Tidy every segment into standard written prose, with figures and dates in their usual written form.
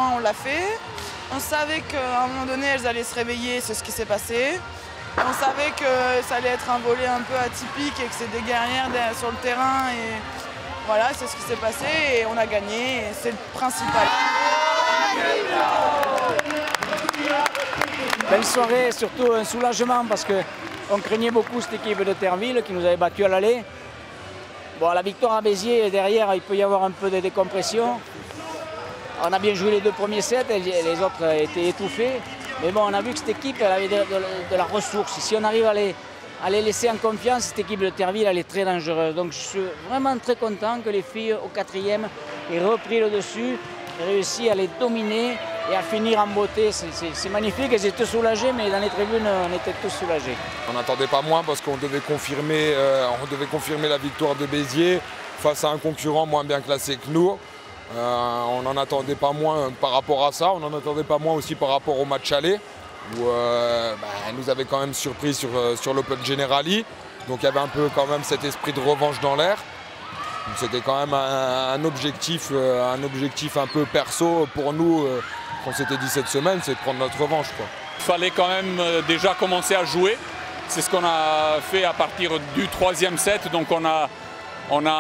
moins, on l'a fait. On savait qu'à un moment donné, elles allaient se réveiller, c'est ce qui s'est passé. On savait que ça allait être un volley un peu atypique et que c'est des guerrières sur le terrain. Et voilà, c'est ce qui s'est passé et on a gagné, et c'est le principal. Belle soirée, surtout un soulagement parce qu'on craignait beaucoup cette équipe de Terreville qui nous avait battus à l'aller. Bon, la victoire à Béziers, derrière, il peut y avoir un peu de décompression. On a bien joué les 2 premiers sets, les autres étaient étouffés. Mais bon, on a vu que cette équipe elle avait de la ressource. Si on arrive à les laisser en confiance, cette équipe de Terreville, elle est très dangereuse. Donc je suis vraiment très content que les filles au 4e aient repris le dessus, aient réussi à les dominer et à finir en beauté. C'est magnifique, elles étaient soulagées, mais dans les tribunes, on était tous soulagés. On n'attendait pas moins parce qu'on devait confirmer la victoire de Béziers face à un concurrent moins bien classé que nous. On n'en attendait pas moins par rapport à ça, on n'en attendait pas moins aussi par rapport au match aller, où elle nous avait quand même surpris sur l'Open Generali. Donc il y avait un peu quand même cet esprit de revanche dans l'air. C'était quand même un objectif un peu perso pour nous, qu'on s'était dit cette semaine, c'est de prendre notre revanche, quoi. Il fallait quand même déjà commencer à jouer. C'est ce qu'on a fait à partir du 3e set. Donc on a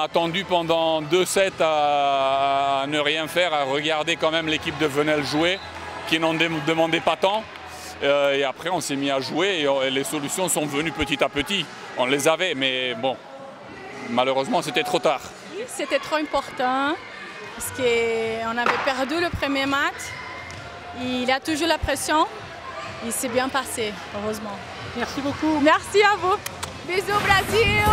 attendu pendant 2 sets à ne rien faire, à regarder quand même l'équipe de Venelle jouer, qui n'en demandait pas tant. Et après on s'est mis à jouer et les solutions sont venues petit à petit. On les avait, mais bon, malheureusement c'était trop tard. C'était trop important parce qu'on avait perdu le premier match. Il a toujours la pression. Il s'est bien passé, heureusement. Merci beaucoup. Merci à vous. Bisous Brasil.